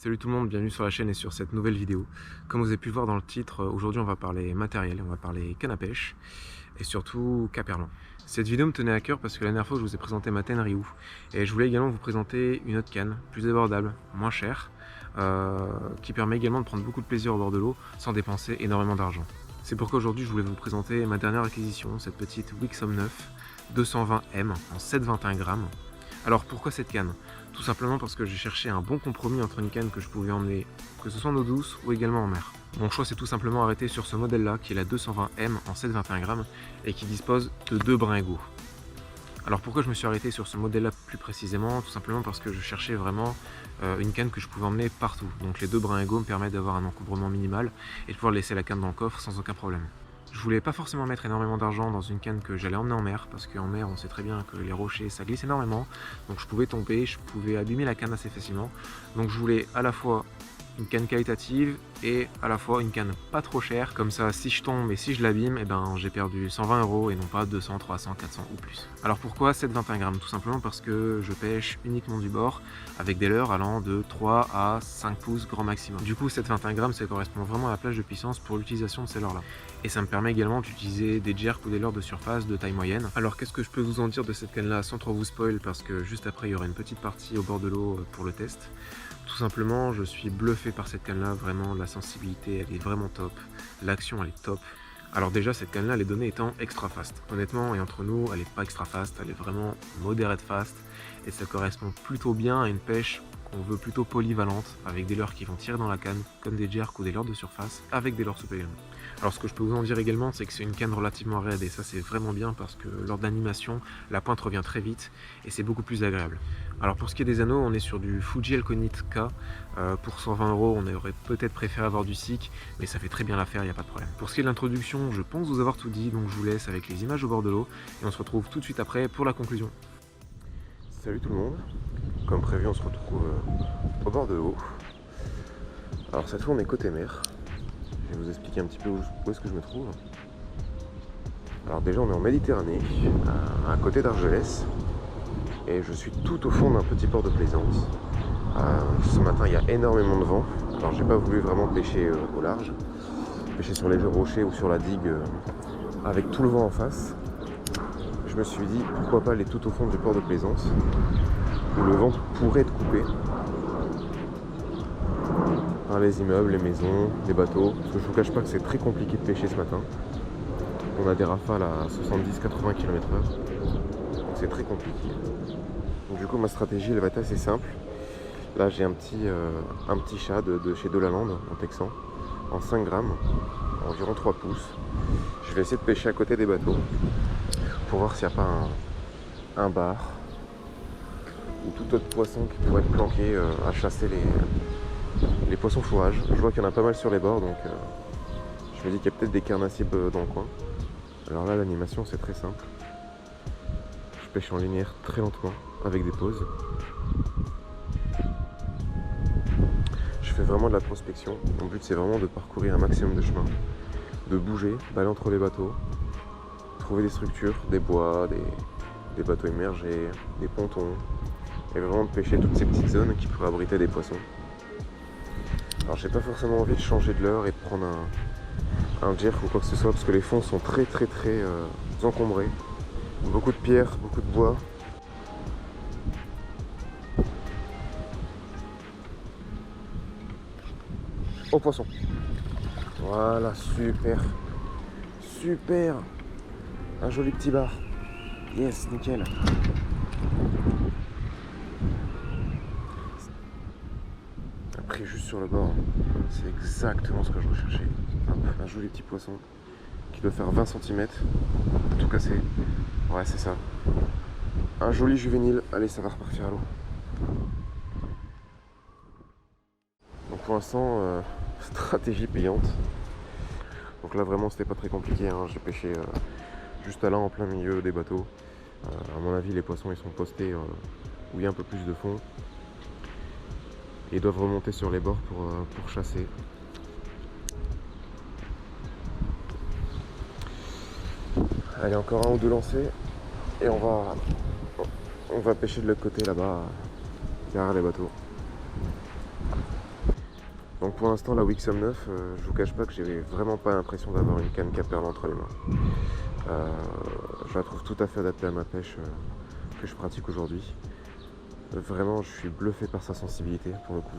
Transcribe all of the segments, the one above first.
Salut tout le monde, bienvenue sur la chaîne et sur cette nouvelle vidéo. Comme vous avez pu le voir dans le titre, aujourd'hui on va parler matériel, on va parler canne à pêche et surtout caperlan. Cette vidéo me tenait à cœur parce que la dernière fois je vous ai présenté ma Tenryu et je voulais également vous présenter une autre canne, plus abordable, moins chère, qui permet également de prendre beaucoup de plaisir au bord de l'eau sans dépenser énormément d'argent. C'est pourquoi aujourd'hui je voulais vous présenter ma dernière acquisition, cette petite Wixom 9 220M en 7,21 grammes. Alors pourquoi cette canne? Tout simplement parce que j'ai cherché un bon compromis entre une canne que je pouvais emmener, que ce soit en eau douce ou également en mer. Mon choix s'est tout simplement arrêté sur ce modèle là qui est la 220M en 7,21 grammes et qui dispose de deux brins égaux. Alors pourquoi je me suis arrêté sur ce modèle là plus précisément? Tout simplement parce que je cherchais vraiment une canne que je pouvais emmener partout. Donc les deux brins égaux me permettent d'avoir un encombrement minimal et de pouvoir laisser la canne dans le coffre sans aucun problème. Je voulais pas forcément mettre énormément d'argent dans une canne que j'allais emmener en mer, parce qu'en mer on sait très bien que les rochers ça glisse énormément, donc je pouvais tomber, je pouvais abîmer la canne assez facilement. Donc je voulais à la fois une canne qualitative et à la fois une canne pas trop chère, comme ça si je tombe et si je l'abîme, j'ai perdu 120 € et non pas 200, 300, 400 ou plus. Alors pourquoi 7,21 grammes? Tout simplement parce que je pêche uniquement du bord avec des leurres allant de 3 à 5 pouces grand maximum. Du coup 7,21 grammes ça correspond vraiment à la plage de puissance pour l'utilisation de ces leurres là. Et ça me permet également d'utiliser des jerks ou des leurres de surface de taille moyenne. Alors qu'est-ce que je peux vous en dire de cette canne là sans trop vous spoil, parce que juste après il y aura une petite partie au bord de l'eau pour le test. Tout simplement, je suis bluffé par cette canne là, vraiment la sensibilité elle est vraiment top, l'action elle est top. Alors déjà cette canne là, les données étant extra fast. Honnêtement et entre nous, elle est pas extra fast, elle est vraiment moderate fast et ça correspond plutôt bien à une pêche qu'on veut plutôt polyvalente, avec des leurres qui vont tirer dans la canne, comme des jerks ou des leurres de surface, avec des leurres souples également. Alors ce que je peux vous en dire également, c'est que c'est une canne relativement raide et ça c'est vraiment bien parce que lors d'animation, la pointe revient très vite et c'est beaucoup plus agréable. Alors pour ce qui est des anneaux, on est sur du Fuji Alconite K. Pour 120 €, on aurait peut-être préféré avoir du SICK, mais ça fait très bien l'affaire, il n'y a pas de problème. Pour ce qui est de l'introduction, je pense vous avoir tout dit, donc je vous laisse avec les images au bord de l'eau et on se retrouve tout de suite après pour la conclusion. Salut tout le monde, comme prévu on se retrouve au bord de l'eau. Alors cette fois on est côté mer, je vais vous expliquer un petit peu où est-ce que je me trouve. Alors déjà on est en Méditerranée, à côté d'Argelès, et je suis tout au fond d'un petit port de plaisance. Ce matin il y a énormément de vent, alors j'ai pas voulu vraiment pêcher au large, pêcher sur les rochers ou sur la digue avec tout le vent en face. Je me suis dit pourquoi pas aller tout au fond du port de plaisance où le vent pourrait être coupé par les immeubles, les maisons, les bateaux, parce que je vous cache pas que c'est très compliqué de pêcher ce matin. On a des rafales à 70-80 km/h, donc c'est très compliqué. Donc du coup ma stratégie elle va être assez simple. Là j'ai un petit chat de chez Delaland en texan en 5 grammes, environ 3 pouces. Je vais essayer de pêcher à côté des bateaux pour voir s'il n'y a pas un bar ou tout autre poisson qui pourrait être planqué à chasser les poissons fourrages. Je vois qu'il y en a pas mal sur les bords, donc je me dis qu'il y a peut-être des carnassiers dans le coin. Alors là l'animation c'est très simple. Je pêche en linéaire très lentement avec des pauses. Je fais vraiment de la prospection. Mon but c'est vraiment de parcourir un maximum de chemin, de bouger, d'aller entre les bateaux, trouver des structures, des bois, des bateaux immergés, des pontons, et vraiment de pêcher toutes ces petites zones qui pourraient abriter des poissons. Alors j'ai pas forcément envie de changer de leurre et de prendre un jerk ou quoi que ce soit parce que les fonds sont très encombrés. Beaucoup de pierres, beaucoup de bois. Oh poisson. Voilà, super. Super. Un joli petit bar. Yes, nickel. Après juste sur le bord, c'est exactement ce que je recherchais. Un joli petit poisson qui doit faire 20 cm. Tout cassé. Ouais c'est ça. Un joli juvénile. Allez, ça va repartir à l'eau. Donc pour l'instant, stratégie payante. Donc là vraiment c'était pas très compliqué, hein. J'ai pêché juste à là en plein milieu des bateaux. À mon avis les poissons ils sont postés où il y a un peu plus de fond. Et ils doivent remonter sur les bords pour chasser. Allez, encore un ou deux lancers et on va pêcher de l'autre côté là-bas derrière les bateaux. Donc pour l'instant la Wixom 9, je vous cache pas que j'ai vraiment pas l'impression d'avoir une canne Caperlan entre les mains. Je la trouve tout à fait adaptée à ma pêche que je pratique aujourd'hui. Vraiment je suis bluffé par sa sensibilité pour le coup.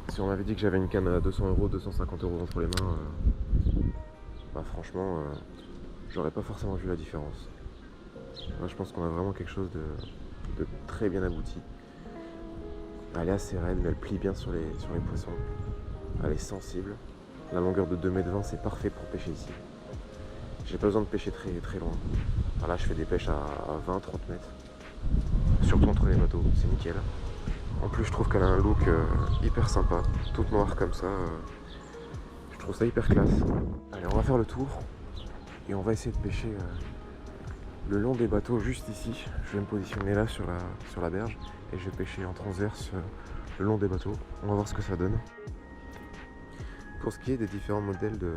Si on m'avait dit que j'avais une canne à 200 €, 250 € entre les mains, bah franchement j'aurais pas forcément vu la différence. Là, je pense qu'on a vraiment quelque chose de très bien abouti. Elle est assez raide, mais elle plie bien sur les poissons. Elle est sensible. La longueur de 2,20 m, c'est parfait pour pêcher ici. J'ai pas besoin de pêcher très, très loin. Alors là, je fais des pêches à 20-30 mètres. Surtout entre les bateaux, c'est nickel. En plus, je trouve qu'elle a un look hyper sympa. Toute noire comme ça. Je trouve ça hyper classe. Allez, on va faire le tour. Et on va essayer de pêcher le long des bateaux, juste ici. Je vais me positionner là sur la berge. Et je vais pêcher en transverse le long des bateaux. On va voir ce que ça donne. Pour ce qui est des différents modèles de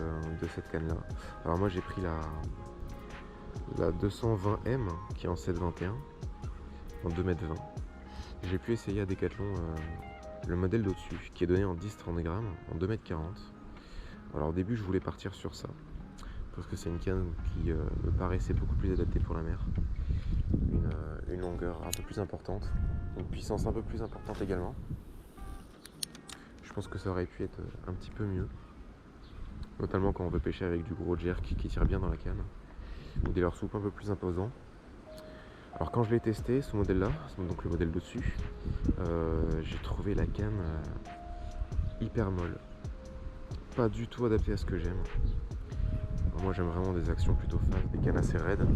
cette canne là, alors moi j'ai pris la 220M qui est en 7,21 en 2,20 m. J'ai pu essayer à Decathlon le modèle d'au-dessus qui est donné en 10-30 grammes en 2,40 m. Alors au début je voulais partir sur ça parce que c'est une canne qui me paraissait beaucoup plus adaptée pour la mer. Une longueur un peu plus importante, une puissance un peu plus importante également. Je pense que ça aurait pu être un petit peu mieux, notamment quand on veut pêcher avec du gros jerk qui tire bien dans la canne, ou des leurres souples un peu plus imposants. Alors quand je l'ai testé, ce modèle-là, donc le modèle dessus, j'ai trouvé la canne hyper molle, pas du tout adaptée à ce que j'aime. Moi j'aime vraiment des actions plutôt fast, des cannes assez raides,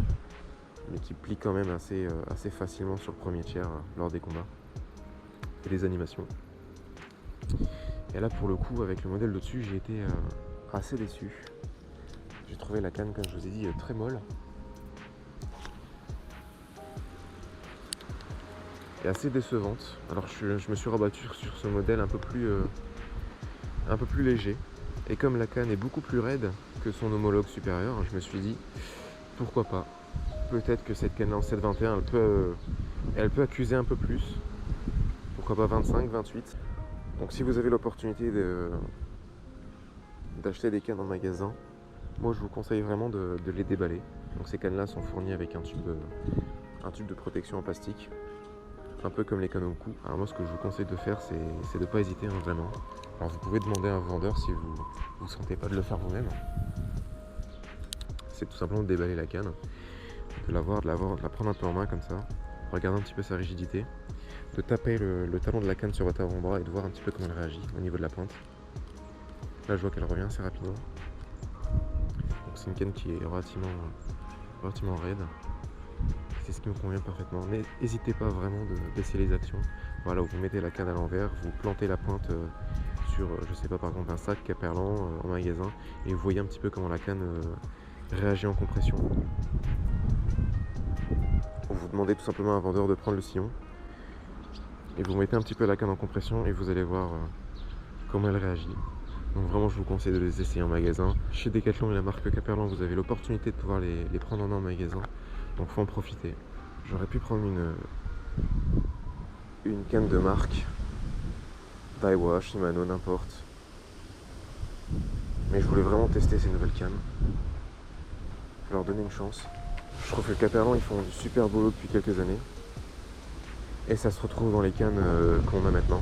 mais qui plient quand même assez facilement sur le premier tiers lors des combats et des animations. Et là pour le coup avec le modèle dessus j'ai été assez déçu. J'ai trouvé la canne, comme je vous ai dit, très molle et assez décevante. Alors je me suis rabattu sur ce modèle un peu plus léger, et comme la canne est beaucoup plus raide que son homologue supérieur, je me suis dit pourquoi pas. Peut-être que cette canne en 7,21 elle peut accuser un peu plus. Pourquoi pas 25, 28. Donc si vous avez l'opportunité d'acheter des cannes en magasin, moi je vous conseille vraiment de les déballer. Donc ces cannes là sont fournies avec un tube de protection en plastique, un peu comme les cannes au cou. Alors moi ce que je vous conseille de faire c'est de ne pas hésiter vraiment. Alors vous pouvez demander à un vendeur si vous ne sentez pas de le faire vous-même. C'est tout simplement de déballer la canne, de la prendre un peu en main comme ça, regarder un petit peu sa rigidité, de taper le talon de la canne sur votre avant-bras et de voir un petit peu comment elle réagit au niveau de la pointe. Là je vois qu'elle revient assez rapidement. Donc c'est une canne qui est relativement raide. C'est ce qui me convient parfaitement. N'hésitez pas vraiment de baisser les actions. Voilà, vous mettez la canne à l'envers, vous plantez la pointe sur, je sais pas, par exemple un sac Caperlan en magasin, et vous voyez un petit peu comment la canne réagit en compression. Vous demandez tout simplement à un vendeur de prendre le sillon et vous mettez un petit peu la canne en compression et vous allez voir comment elle réagit. Donc vraiment je vous conseille de les essayer en magasin. Chez Decathlon et la marque Caperlan, vous avez l'opportunité de pouvoir les prendre en main en magasin, donc faut en profiter. J'aurais pu prendre une canne de marque, Daiwa, Shimano, n'importe, mais je voulais vraiment tester ces nouvelles cannes, leur donner une chance. Je trouve que Caperlan ils font du super boulot depuis quelques années et ça se retrouve dans les cannes qu'on a maintenant.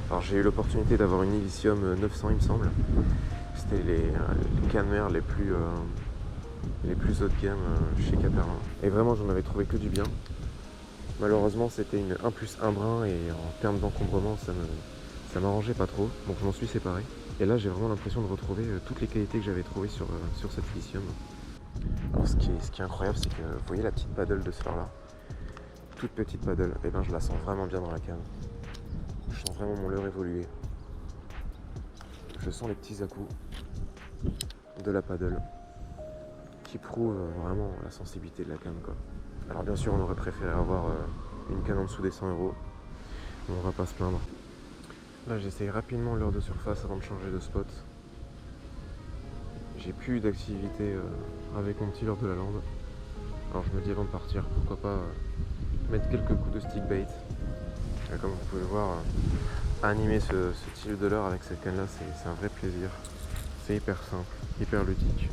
Alors j'ai eu l'opportunité d'avoir une Ilicium 900 il me semble. C'était les cannes mères les plus haut de gamme chez Caperlan. Et vraiment j'en avais trouvé que du bien. Malheureusement c'était une 1+1 brin et en termes d'encombrement ça m'arrangeait pas trop. Donc je m'en suis séparé. Et là j'ai vraiment l'impression de retrouver toutes les qualités que j'avais trouvées sur cette Ilicium. Alors ce qui est incroyable c'est que vous voyez la petite paddle de ce là, toute petite paddle, et ben je la sens vraiment bien dans la canne. Je sens vraiment mon leurre évoluer. Je sens les petits à-coups de la paddle qui prouvent vraiment la sensibilité de la canne quoi. Alors bien sûr on aurait préféré avoir une canne en dessous des 100 €, mais on va pas se plaindre. Là j'essaye rapidement l'heure de surface avant de changer de spot. J'ai plus d'activité avec mon petit leurre de la lande. Alors je me dis avant de partir, pourquoi pas mettre quelques coups de stick bait. Comme vous pouvez le voir, animer ce type de leurre avec cette canne là, c'est un vrai plaisir. C'est hyper simple, hyper ludique.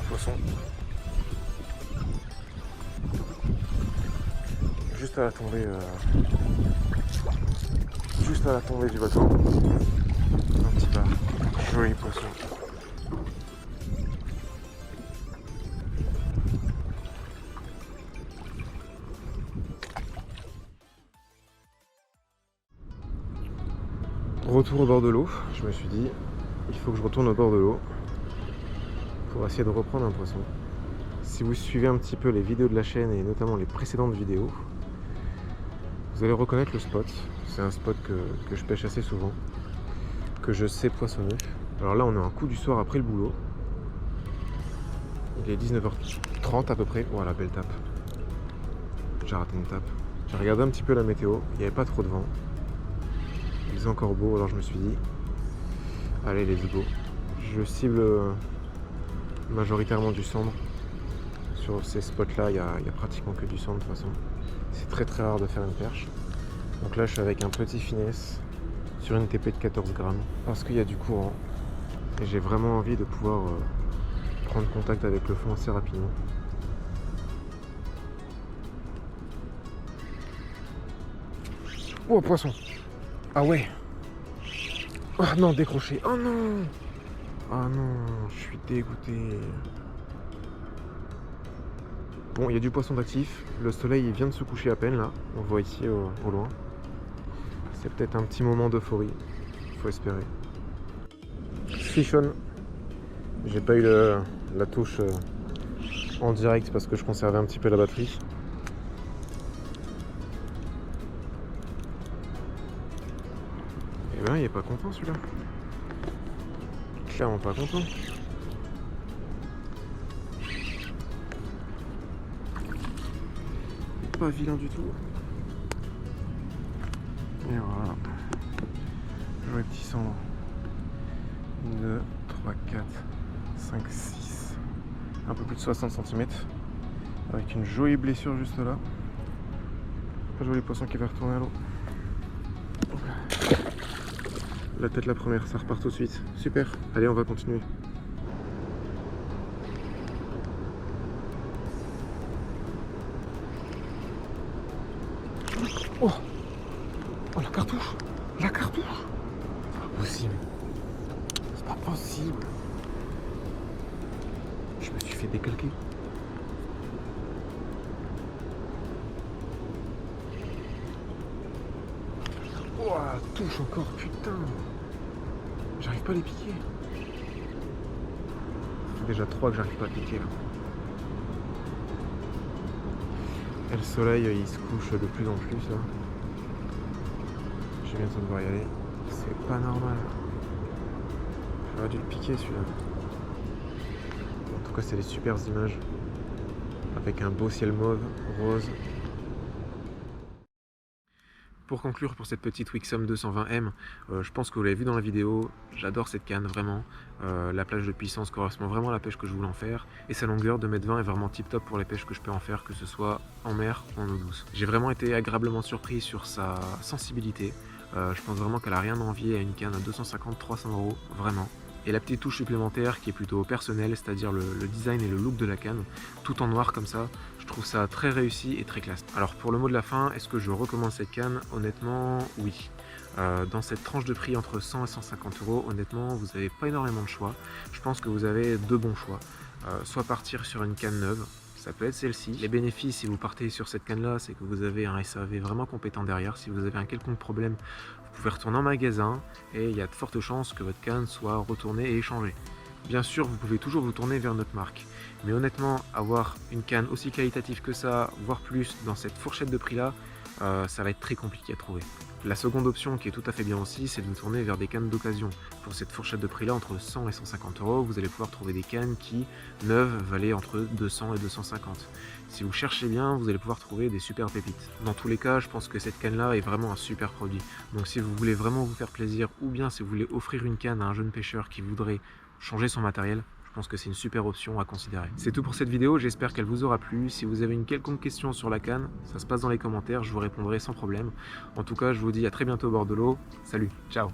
Poisson. Juste à la tombée, du bateau. Un petit bar. Joli poisson. Retour au bord de l'eau, je me suis dit, il faut que je retourne au bord de l'eau pour essayer de reprendre un poisson. Si vous suivez un petit peu les vidéos de la chaîne et notamment les précédentes vidéos, vous allez reconnaître le spot. C'est un spot que je pêche assez souvent, que je sais poissonner. Alors là, on est un coup du soir après le boulot. Il est 19h30 à peu près. Voilà, belle tape. J'ai raté une tape. J'ai regardé un petit peu la météo, il n'y avait pas trop de vent. Il faisait encore beau, alors je me suis dit, allez, let's go. Je cible majoritairement du cendre. Sur ces spots-là, il y a pratiquement que du cendre de toute façon. C'est très très rare de faire une perche. Donc là, je suis avec un petit finesse sur une TP de 14 grammes parce qu'il y a du courant. Et j'ai vraiment envie de pouvoir prendre contact avec le fond assez rapidement. Oh, poisson! Ah ouais! Oh non, décroché! Oh non! Ah non, je suis dégoûté. Bon, il y a du poisson d'actif. Le soleil il vient de se coucher à peine là. On voit ici au loin. C'est peut-être un petit moment d'euphorie. Faut espérer. Fish on. J'ai pas eu la touche en direct parce que je conservais un petit peu la batterie. Eh ben, il est pas content celui-là. Clairement pas content. Pas vilain du tout. Et voilà. Joli petit cendre. 1, 2, 3, 4, 5, 6. Un peu plus de 60 cm. Avec une jolie blessure juste là. Un joli poisson qui va retourner à l'eau. La tête la première, ça repart tout de suite. Super. Allez, on va continuer. Oh, oh, la cartouche! La cartouche! C'est pas possible. C'est pas possible. Je me suis fait décalquer. Oh, la touche encore, putain! J'arrive pas à les piquer. C'est déjà 3 que j'arrive pas à piquer là. Et le soleil il se couche de plus en plus là. Je vais bientôt devoir y aller. C'est pas normal. J'aurais dû le piquer celui-là. En tout cas c'est des super images. Avec un beau ciel mauve, rose. Pour conclure pour cette petite Wixom 220M, je pense que vous l'avez vu dans la vidéo, j'adore cette canne vraiment. La plage de puissance correspond vraiment à la pêche que je voulais en faire. Et sa longueur de 1,20 m est vraiment tip top pour les pêches que je peux en faire, que ce soit en mer ou en eau douce. J'ai vraiment été agréablement surpris sur sa sensibilité. Je pense vraiment qu'elle a rien à envier à une canne à 250-300 €, vraiment. Et la petite touche supplémentaire qui est plutôt personnelle, c'est-à-dire le design et le look de la canne, tout en noir comme ça, je trouve ça très réussi et très classe. Alors pour le mot de la fin, est-ce que je recommande cette canne? Honnêtement, oui. Dans cette tranche de prix entre 100 et 150 €, honnêtement, vous n'avez pas énormément de choix. Je pense que vous avez deux bons choix. Soit partir sur une canne neuve, ça peut être celle-ci. Les bénéfices si vous partez sur cette canne là, c'est que vous avez un SAV vraiment compétent derrière. Si vous avez un quelconque problème, vous pouvez retourner en magasin et il y a de fortes chances que votre canne soit retournée et échangée. Bien sûr, vous pouvez toujours vous tourner vers notre marque, mais honnêtement, avoir une canne aussi qualitative que ça, voire plus, dans cette fourchette de prix là, ça va être très compliqué à trouver. La seconde option qui est tout à fait bien aussi, c'est de vous tourner vers des cannes d'occasion. Pour cette fourchette de prix là, entre 100 et 150 euros, vous allez pouvoir trouver des cannes qui, neuves, valaient entre 200 et 250. Si vous cherchez bien, vous allez pouvoir trouver des super pépites. Dans tous les cas, je pense que cette canne là est vraiment un super produit. Donc si vous voulez vraiment vous faire plaisir, ou bien si vous voulez offrir une canne à un jeune pêcheur qui voudrait changer son matériel, je pense que c'est une super option à considérer. C'est tout pour cette vidéo, j'espère qu'elle vous aura plu. Si vous avez une quelconque question sur la canne, ça se passe dans les commentaires, je vous répondrai sans problème. En tout cas, je vous dis à très bientôt au bord de l'eau. Salut, ciao!